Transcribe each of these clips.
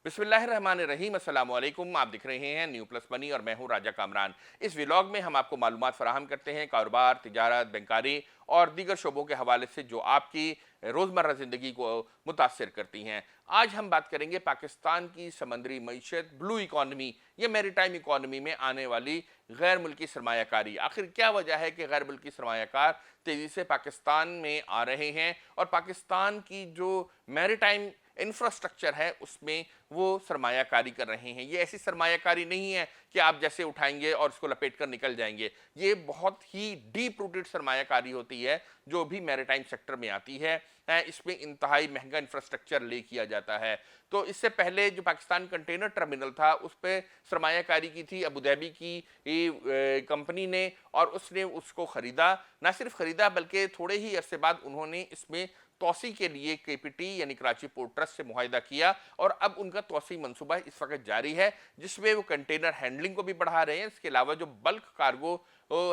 बिस्मिल्लाहिर्रहमानिर्रहीम, अस्सलाम वालेकुम। आप दिख रहे हैं न्यू प्लस मनी और मैं हूं राजा कामरान। इस व्लॉग में हम आपको मालूमात फराहम करते हैं कारोबार, तिजारत, बैंकारी और दीगर शोबों के हवाले से जो आपकी रोज़मर्रा ज़िंदगी को मुतासर करती हैं। आज हम बात करेंगे पाकिस्तान की समंदरी मईशत, ब्लू इकॉनमी या मैरीटाइम इकॉनमी में आने वाली गैर मुल्की सरमायाकारी। आखिर क्या वजह है कि गैर मुल्की सरमायाकार तेज़ी से पाकिस्तान में आ रहे हैं और पाकिस्तान की जो मैरीटाइम इंफ्रास्ट्रक्चर है उसमें वो सरमायाकारी कर रहे हैं। ये ऐसी सरमायाकारी नहीं है कि आप जैसे उठाएंगे और इसको लपेट कर निकल जाएंगे। ये बहुत ही डीप रूटेड सरमायाकारी होती है जो भी मैरीटाइम सेक्टर में आती है। इसमें इंतहाई महंगा इंफ्रास्ट्रक्चर ले किया जाता है। तो इससे पहले जो पाकिस्तान कंटेनर टर्मिनल था उस पर सरमायाकारी की थी अबू धाबी की कंपनी ने, और उसने उसको ख़रीदा। ना सिर्फ ख़रीदा बल्कि थोड़े ही अरसे बाद उन्होंने इसमें तोसी के लिए केपीटी यानी कराची पोर्ट ट्रस्ट से मुआहिदा किया और अब उनका तोसी मंसूबा इस वक्त जारी है जिसमें वो कंटेनर हैंडलिंग को भी बढ़ा रहे हैं। इसके अलावा जो बल्क कार्गो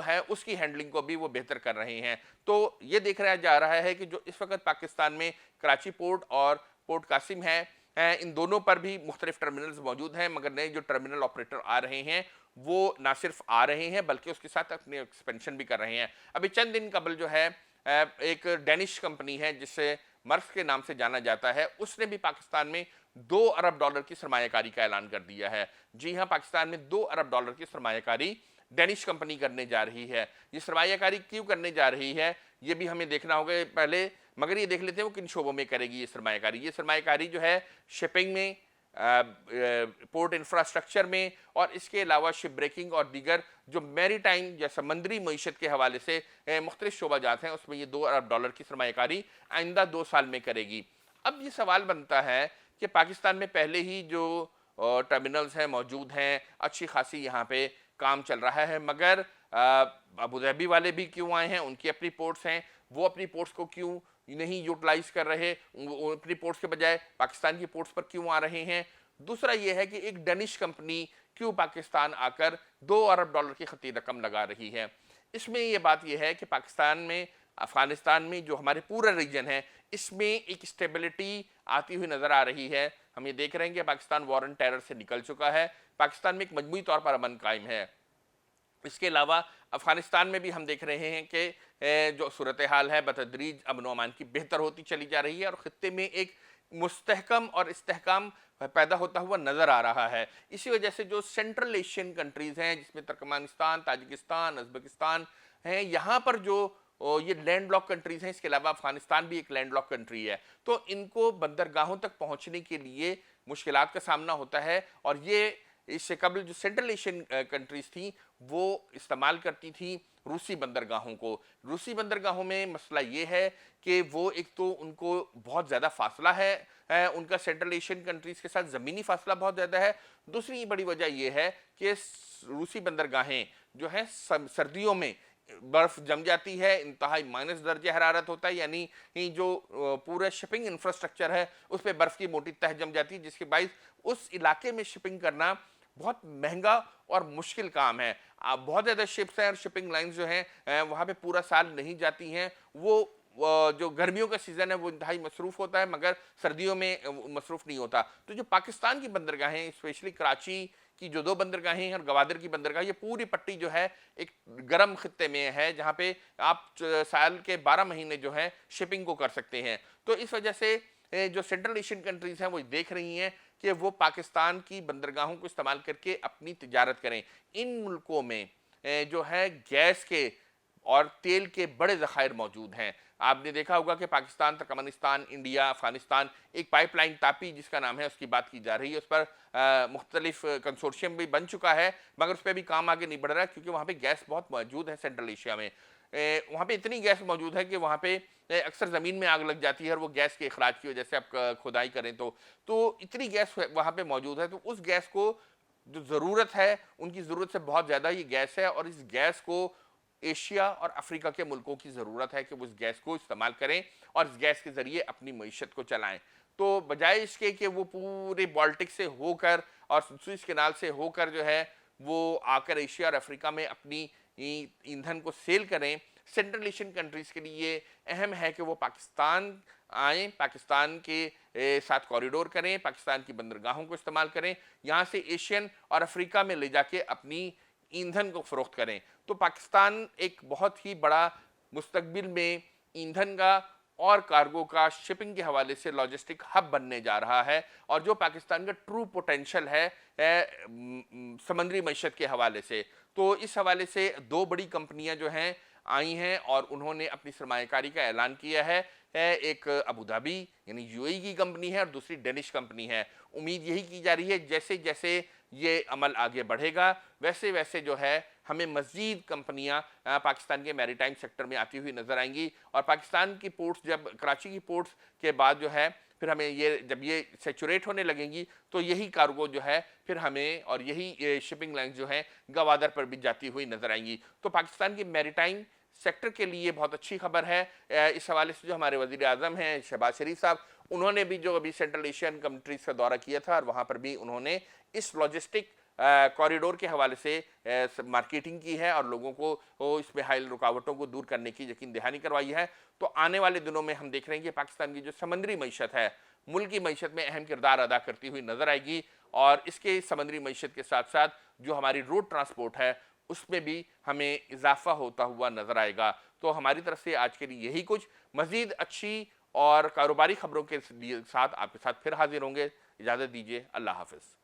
है उसकी हैंडलिंग को भी वो बेहतर कर रहे हैं। तो ये देखा जा रहा है कि जो इस वक्त पाकिस्तान में कराची पोर्ट और पोर्ट कासिम है, इन दोनों पर भी मुख्तलिफ टर्मिनल्स मौजूद हैं, मगर नए जो टर्मिनल ऑपरेटर आ रहे हैं वो ना सिर्फ आ रहे हैं बल्कि उसके साथ अपने एक्सपेंशन भी कर रहे हैं। अभी चंद दिन कबल जो है एक डेनिश कंपनी है जिसे मर्स के नाम से जाना जाता है, उसने भी पाकिस्तान में $2 अरब की सरमायाकारी का ऐलान कर दिया है। जी हाँ, पाकिस्तान में $2 अरब की सरमायाकारी डेनिश कंपनी करने जा रही है। ये सरमायाकारी क्यों करने जा रही है ये भी हमें देखना होगा पहले, मगर ये देख लेते हैं वो किन शोबों में करेगी ये सरमायाकारी। ये सरमायाकारी जो है शिपिंग में, पोर्ट इंफ्रास्ट्रक्चर में और इसके अलावा शिप ब्रेकिंग और दीगर जो मैरीटाइम या समंदरी मईशत के हवाले से मुख्तलिफ शोबाजात हैं उसमें ये $2 अरब की सरमायाकारी आइंदा 2 साल में करेगी। अब ये सवाल बनता है कि पाकिस्तान में पहले ही जो टर्मिनल्स हैं मौजूद हैं, अच्छी खासी यहाँ पे काम चल रहा है, मगर अबू धाबी वाले भी क्यों आए हैं? उनकी अपनी पोर्ट्स हैं, वो अपनी पोर्ट्स को क्यों नहीं यूटिलाइज कर रहे? अपनी पोर्ट्स के बजाय पाकिस्तान की पोर्ट्स पर क्यों आ रहे हैं? दूसरा ये है कि एक डेनिश कंपनी क्यों पाकिस्तान आकर $2 अरब की खती रकम लगा रही है? इसमें ये बात यह है कि पाकिस्तान में, अफगानिस्तान में जो हमारे पूरा रीजन है इसमें एक स्टेबिलिटी आती हुई नज़र आ रही है। हम ये देख रहे हैं कि पाकिस्तान वॉर एंड टेरर से निकल चुका है, पाकिस्तान में एक मजमूई तौर पर अमन कायम है। इसके अलावा अफगानिस्तान में भी हम देख रहे हैं कि जो सूरत हाल है बतदरीज अमन व अमान की बेहतर होती चली जा रही है और ख़ित्ते में एक मुस्तहकम और इस्तेहकाम पैदा होता हुआ नज़र आ रहा है। इसी वजह से जो सेंट्रल एशियन कंट्रीज़ हैं जिसमें तुर्कमेनिस्तान, ताजिकिस्तान, उज़्बेकिस्तान हैं, यहाँ पर जो ये लैंड लॉक कंट्रीज़ हैं, इसके अलावा अफगानिस्तान भी एक लैंड लॉक कंट्री है, तो इनको बंदरगाहों तक पहुँचने के लिए मुश्किलात का सामना होता है। और ये इससे कबल जो सेंट्रल एशियन कंट्रीज़ थी वो इस्तेमाल करती थी रूसी बंदरगाहों को। रूसी बंदरगाहों में मसला ये है कि वो एक तो उनको बहुत ज़्यादा फासला है, उनका सेंट्रल एशियन कंट्रीज़ के साथ ज़मीनी फासला बहुत ज़्यादा है। दूसरी बड़ी वजह यह है कि रूसी बंदरगाहें जो हैं सर्दियों में बर्फ़ जम जाती है, इंतहाई माइनस दर्जे हरारत होता है, यानी ये जो पूरा शिपिंग इंफ्रास्ट्रक्चर है उस पर बर्फ़ की मोटी तह जम जाती है, जिसके बाइस उस इलाके में शिपिंग करना बहुत महंगा और मुश्किल काम है। बहुत ज़्यादा शिप्स हैं और शिपिंग लाइन्स जो हैं वहाँ पे पूरा साल नहीं जाती हैं। वो जो गर्मियों का सीज़न है वो इंतहाई मसरूफ़ होता है, मगर सर्दियों में मसरूफ़ नहीं होता। तो जो पाकिस्तान की बंदरगाहें, स्पेशली कराची की जो 2 बंदरगाहें हैं और गवादर की बंदरगाह, ये पूरी पट्टी जो है एक गर्म खित्ते में है जहाँ पे आप साल के 12 महीने जो है शिपिंग को कर सकते हैं। तो इस वजह से जो सेंट्रल एशियन कंट्रीज़ हैं वो देख रही हैं कि वो पाकिस्तान की बंदरगाहों को इस्तेमाल करके अपनी तिजारत करें। इन मुल्कों में जो है गैस के और तेल के बड़े ज़खायर मौजूद हैं। आपने देखा होगा कि पाकिस्तान, तुर्कमेनिस्तान, इंडिया, अफगानिस्तान एक पाइपलाइन तापी जिसका नाम है उसकी बात की जा रही है। उस पर मुख्तलिफ कंसोर्शियम भी बन चुका है, मगर उस पर भी काम आगे नहीं बढ़ रहा है क्योंकि वहाँ पे गैस बहुत मौजूद है। सेंट्रल एशिया में वहाँ पे इतनी गैस मौजूद है कि वहाँ पे अक्सर ज़मीन में आग लग जाती है और वो गैस के अखराज की वजह से आप खुदाई करें तो इतनी गैस वहाँ पे मौजूद है। तो उस गैस को जो ज़रूरत है, उनकी ज़रूरत से बहुत ज़्यादा ये गैस है और इस गैस को एशिया और अफ्रीका के मुल्कों की ज़रूरत है कि वो इस गैस को इस्तेमाल करें और इस गैस के ज़रिए अपनी मईशत को चलाएं। तो बजाय इसके कि वो पूरे बाल्टिक से होकर और सुएज़ कैनाल से होकर जो है वो आकर एशिया और अफ्रीका में अपनी ईंधन को सेल करें, सेंट्रल एशियन कंट्रीज़ के लिए अहम है कि वो पाकिस्तान आएँ, पाकिस्तान के साथ कॉरिडोर करें, पाकिस्तान की बंदरगाहों को इस्तेमाल करें, यहाँ से एशियन और अफ्रीका में ले जाके अपनी ईंधन को फ़रोख्त करें। तो पाकिस्तान एक बहुत ही बड़ा मुस्तकबिल में ईंधन का और कार्गो का शिपिंग के हवाले से लॉजिस्टिक हब बनने जा रहा है, और जो पाकिस्तान का ट्रू पोटेंशियल है समंदरी मईशत के हवाले से। तो इस हवाले से दो बड़ी कंपनियां जो हैं आई हैं और उन्होंने अपनी सरमायाकारी का ऐलान किया है। एक अबू धाबी यानी यूएई की कंपनी है और दूसरी डेनिश कंपनी है। उम्मीद यही की जा रही है जैसे जैसे ये अमल आगे बढ़ेगा वैसे वैसे जो है हमें मज़ीद कंपनियां पाकिस्तान के मैरीटाइम सेक्टर में आती हुई नजर आएंगी, और पाकिस्तान की पोर्ट्स, जब कराची की पोर्ट्स के बाद जो है फिर हमें ये जब ये सेचुरेट होने लगेंगी तो यही कार्गो जो है फिर हमें और यही शिपिंग लाइन्स जो हैं गवादर पर भी जाती हुई नजर आएंगी। तो पाकिस्तान की मैरीटाइम सेक्टर के लिए बहुत अच्छी खबर है। इस हवाले से जो हमारे वज़ीर आज़म हैं शहबाज शरीफ साहब, उन्होंने भी जो अभी सेंट्रल एशियन कंट्रीज़ का दौरा किया था और वहाँ पर भी उन्होंने इस लॉजिस्टिक कॉरिडोर के हवाले से मार्केटिंग की है और लोगों को इसमें हाइल रुकावटों को दूर करने की यकीन दहानी करवाई है। तो आने वाले दिनों में हम देख रहे हैं कि पाकिस्तान की जो समंदरी मईशत है मुल्क की मईशत में अहम किरदार अदा करती हुई नजर आएगी, और इसके समंदरी मईशत के साथ साथ जो हमारी रोड ट्रांसपोर्ट है उसमें भी हमें इजाफा होता हुआ नजर आएगा। तो हमारी तरफ से आज के लिए यही कुछ। मजीद अच्छी और कारोबारी खबरों के साथ आपके साथ फिर हाजिर होंगे। इजाज़त दीजिए, अल्लाह हाफिज़।